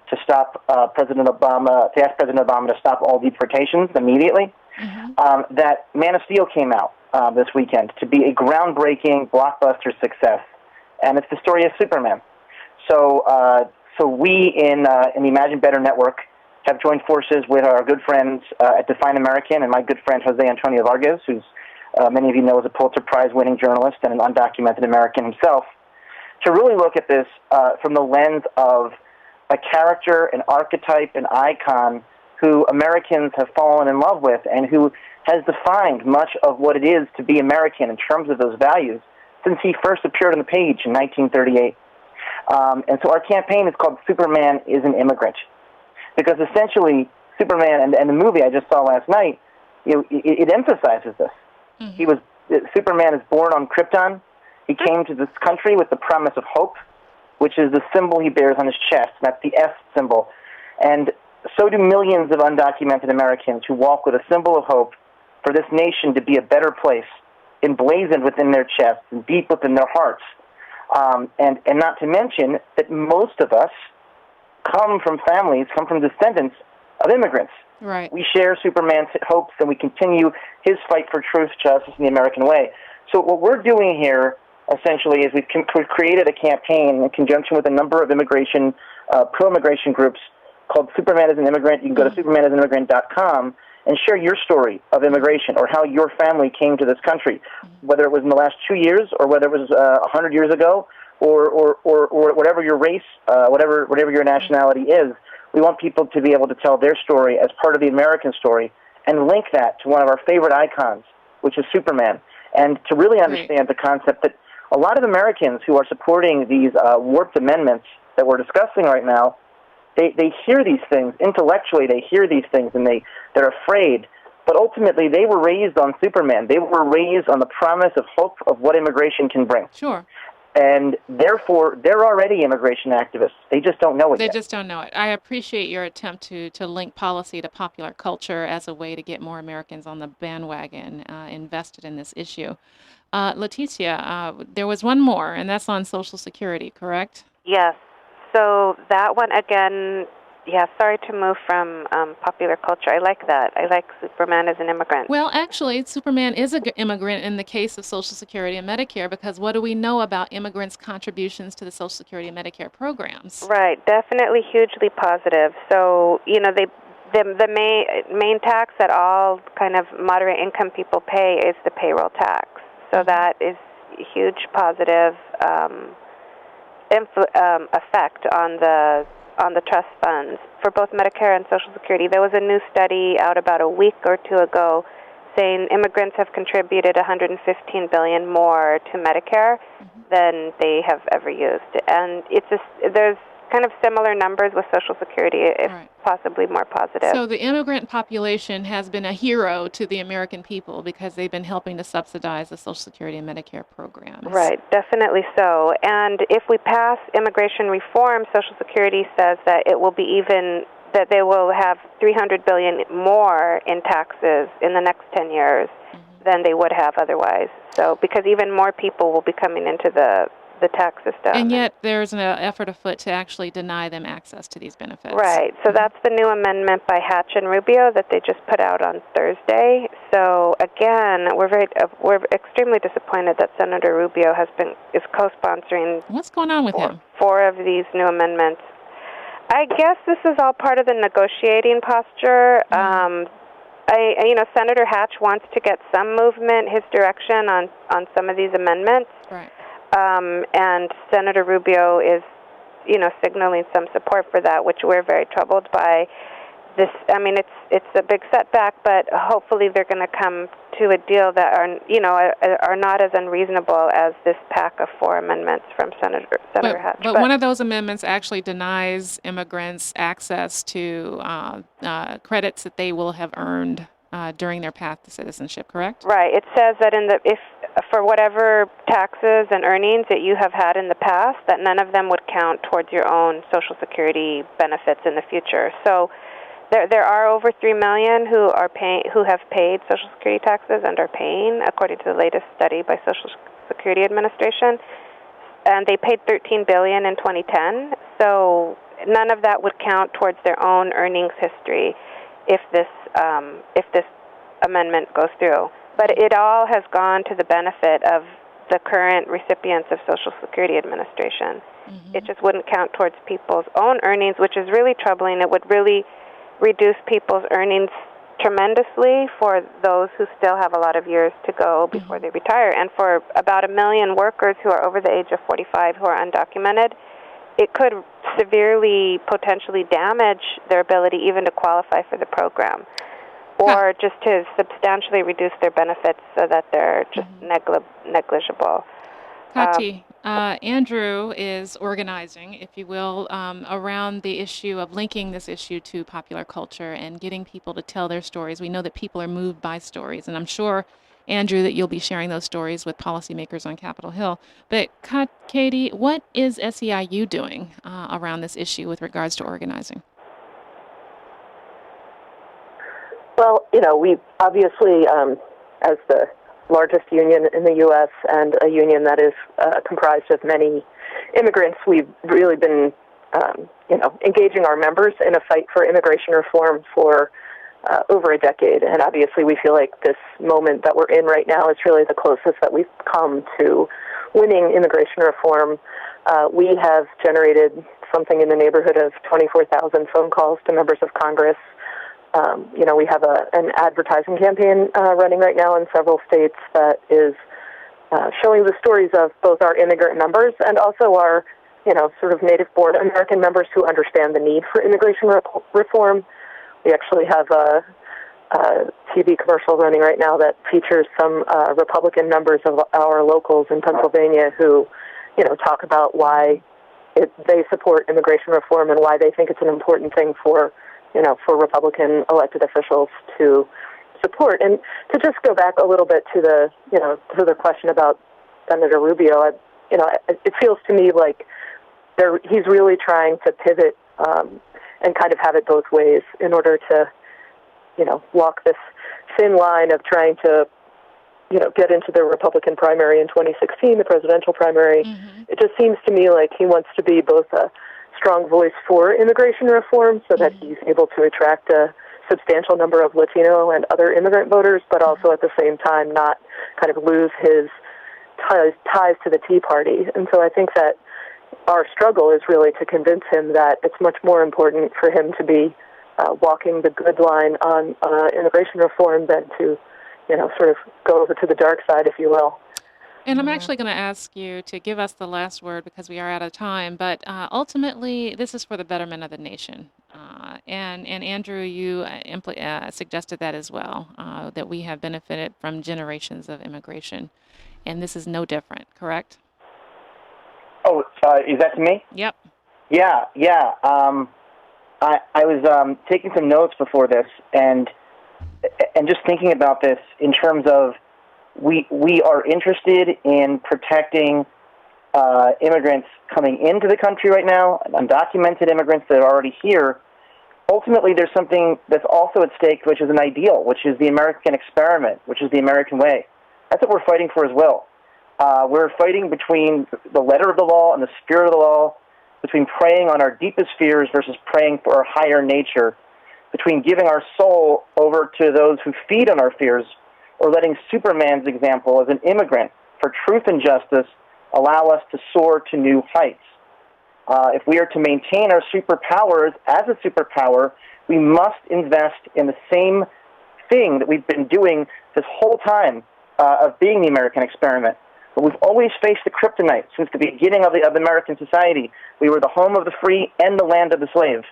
to stop ask President Obama to stop all deportations immediately, that Man of Steel came out this weekend to be a groundbreaking blockbuster success, and it's the story of Superman. So we in the Imagine Better Network have joined forces with our good friends at Define American and my good friend Jose Antonio Vargas, who's many of you know is a Pulitzer Prize-winning journalist and an undocumented American himself, to really look at this from the lens of a character, an archetype, an icon who Americans have fallen in love with and who has defined much of what it is to be American in terms of those values since he first appeared on the page in 1938. And so our campaign is called Superman is an Immigrant, because essentially Superman and the movie I just saw last night, it emphasizes this. Mm-hmm. Superman is born on Krypton. He came to this country with the promise of hope, which is the symbol he bears on his chest. That's the S symbol. And so do millions of undocumented Americans who walk with a symbol of hope for this nation to be a better place, emblazoned within their chests and deep within their hearts. And not to mention that most of us come from descendants of immigrants. Right. We share Superman's hopes, and we continue his fight for truth, justice, and the American way. So what we're doing here, essentially, is we've created a campaign in conjunction with a number of pro-immigration groups called Superman is an Immigrant. You can go to supermanisanimmigrant.com and share your story of immigration or how your family came to this country, whether it was in the last 2 years or whether it was 100 years ago or whatever your race, whatever your nationality is. We want people to be able to tell their story as part of the American story and link that to one of our favorite icons, which is Superman, and to really understand the concept that a lot of Americans who are supporting these warped amendments that we're discussing right now, they hear these things intellectually. They hear these things and they're afraid. But ultimately, they were raised on Superman. They were raised on the promise of hope of what immigration can bring. Sure. And therefore, they're already immigration activists. They just don't know it yet. They just don't know it. I appreciate your attempt to link policy to popular culture as a way to get more Americans on the bandwagon invested in this issue. Leticia, there was one more, and that's on Social Security, correct? Yes. So that one, again, sorry to move from popular culture. I like that. I like Superman as an immigrant. Well, actually, Superman is an immigrant in the case of Social Security and Medicare, because what do we know about immigrants' contributions to the Social Security and Medicare programs? Right, definitely hugely positive. So, the main tax that all kind of moderate income people pay is the payroll tax. So that is a huge positive effect on the trust funds for both Medicare and Social Security. There was a new study out about a week or two ago saying immigrants have contributed $115 billion more to Medicare than they have ever used. And there's kind of similar numbers with Social Security, if possibly more positive. So the immigrant population has been a hero to the American people because they've been helping to subsidize the Social Security and Medicare programs. Right, definitely so. And if we pass immigration reform, Social Security says that it will be that they will have $300 billion more in taxes in the next 10 years than they would have otherwise. So because even more people will be coming into the tax system. And yet there's an effort afoot to actually deny them access to these benefits. Right. So that's the new amendment by Hatch and Rubio that they just put out on Thursday. So again, we're extremely disappointed that Senator Rubio is co-sponsoring. What's going on with him? 4 of these new amendments. I guess this is all part of the negotiating posture. Senator Hatch wants to get some movement, his direction on some of these amendments. Right. And Senator Rubio is, signaling some support for that, which we're very troubled by. This, it's a big setback, but hopefully they're going to come to a deal that are not as unreasonable as this pack of 4 amendments from Senator Hatch. But one of those amendments actually denies immigrants access to credits that they will have earned during their path to citizenship, correct? Right. It says that if for whatever taxes and earnings that you have had in the past, that none of them would count towards your own Social Security benefits in the future. So there are over 3 million who have paid Social Security taxes and are paying, according to the latest study by Social Security Administration, and they paid $13 billion in 2010. So none of that would count towards their own earnings history if this amendment goes through. But it all has gone to the benefit of the current recipients of Social Security Administration. It just wouldn't count towards people's own earnings, which is really troubling. It would really reduce people's earnings tremendously for those who still have a lot of years to go before they retire. And for about 1 million workers who are over the age of 45 who are undocumented, it could severely, potentially damage their ability even to qualify for the program, or just to substantially reduce their benefits so that they're just negligible. Kati, Andrew is organizing, if you will, around the issue of linking this issue to popular culture and getting people to tell their stories. We know that people are moved by stories, and I'm sure, Andrew, that you'll be sharing those stories with policymakers on Capitol Hill. But Katie, what is SEIU doing around this issue with regards to organizing? Well, we obviously, as the largest union in the U.S. and a union that is comprised of many immigrants, we've really been, engaging our members in a fight for immigration reform for over a decade. And obviously we feel like this moment that we're in right now is really the closest that we've come to winning immigration reform. We have generated something in the neighborhood of 24,000 phone calls to members of Congress. We have an advertising campaign running right now in several states that is showing the stories of both our immigrant members and also our, sort of native-born American members who understand the need for immigration reform. We actually have a TV commercial running right now that features some Republican members of our locals in Pennsylvania who, talk about why they support immigration reform and why they think it's an important thing for Republican elected officials to support. And to just go back a little bit to the question about Senator Rubio, it feels to me like he's really trying to pivot and kind of have it both ways in order to, walk this thin line of trying to, get into the Republican primary in 2016, the presidential primary. It just seems to me like he wants to be both a strong voice for immigration reform so that he's able to attract a substantial number of Latino and other immigrant voters, but also at the same time not kind of lose his ties to the Tea Party. And so I think that our struggle is really to convince him that it's much more important for him to be walking the good line on immigration reform than to, sort of go over to the dark side, if you will. And I'm actually going to ask you to give us the last word because we are out of time. But ultimately, this is for the betterment of the nation. And Andrew, you suggested that as well, that we have benefited from generations of immigration. And this is no different, correct? Oh, is that to me? Yep. Yeah. I was taking some notes before this and just thinking about this in terms of we are interested in protecting immigrants coming into the country right now, undocumented immigrants that are already here. Ultimately, there's something that's also at stake, which is an ideal, which is the American experiment, which is the American way. That's what we're fighting for as well. We're fighting between the letter of the law and the spirit of the law, between preying on our deepest fears versus praying for our higher nature, between giving our soul over to those who feed on our fears, or letting Superman's example as an immigrant for truth and justice allow us to soar to new heights. If we are to maintain our superpowers as a superpower, we must invest in the same thing that we've been doing this whole time of being the American experiment. But we've always faced the kryptonite since the beginning of American society. We were the home of the free and the land of the slave.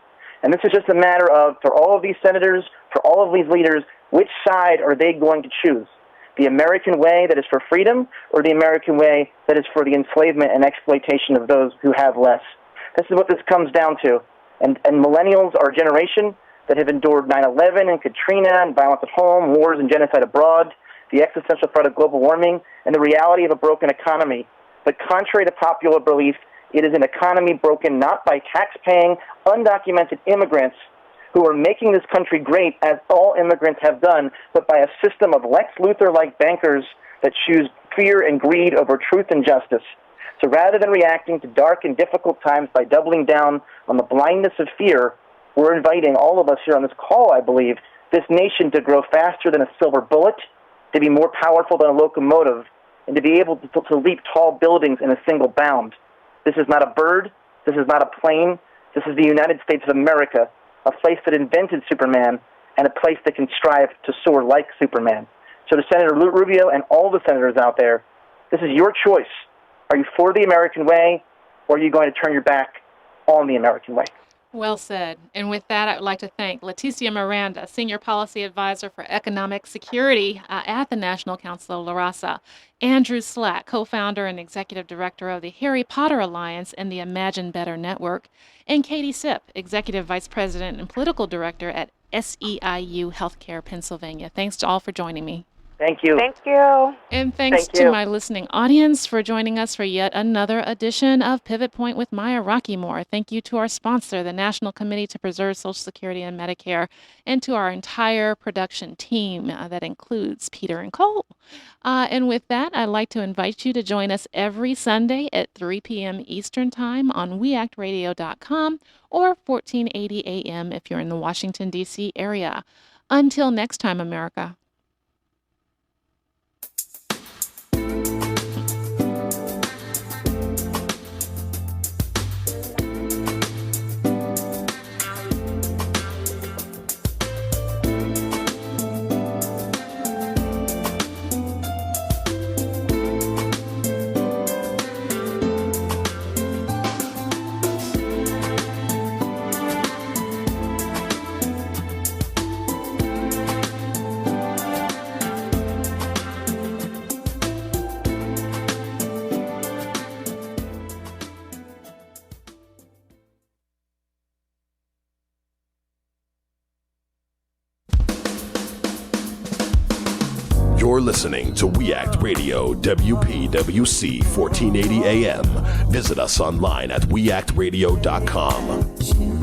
And this is just a matter of, for all of these senators, for all of these leaders, which side are they going to choose? The American way that is for freedom, or the American way that is for the enslavement and exploitation of those who have less? This is what this comes down to. And millennials are a generation that have endured 9/11 and Katrina and violence at home, wars and genocide abroad, the existential threat of global warming, and the reality of a broken economy. But contrary to popular belief, it is an economy broken not by tax-paying, undocumented immigrants who are making this country great, as all immigrants have done, but by a system of Lex Luthor-like bankers that choose fear and greed over truth and justice. So rather than reacting to dark and difficult times by doubling down on the blindness of fear, we're inviting all of us here on this call, I believe, this nation to grow faster than a silver bullet, to be more powerful than a locomotive, and to be able to leap tall buildings in a single bound. This is not a bird. This is not a plane. This is the United States of America, a place that invented Superman and a place that can strive to soar like Superman. So to Senator Rubio and all the senators out there, this is your choice. Are you for the American way, or are you going to turn your back on the American way? Well said. And with that, I would like to thank Leticia Miranda, Senior Policy Advisor for Economic Security at the National Council of La Raza, Andrew Slack, Co-founder and Executive Director of the Harry Potter Alliance and the Imagine Better Network, and Katie Sipp, Executive Vice President and Political Director at SEIU Healthcare Pennsylvania. Thanks to all for joining me. Thank you. Thank you. And thanks to my listening audience for joining us for yet another edition of Pivot Point with Maya Rockeymoore. Thank you to our sponsor, the National Committee to Preserve Social Security and Medicare, and to our entire production team that includes Peter and Cole. And with that, I'd like to invite you to join us every Sunday at 3 p.m. Eastern Time on weactradio.com or 1480 a.m. if you're in the Washington, D.C. area. Until next time, America. You're listening to We Act Radio, WPWC 1480 AM. Visit us online at weactradio.com.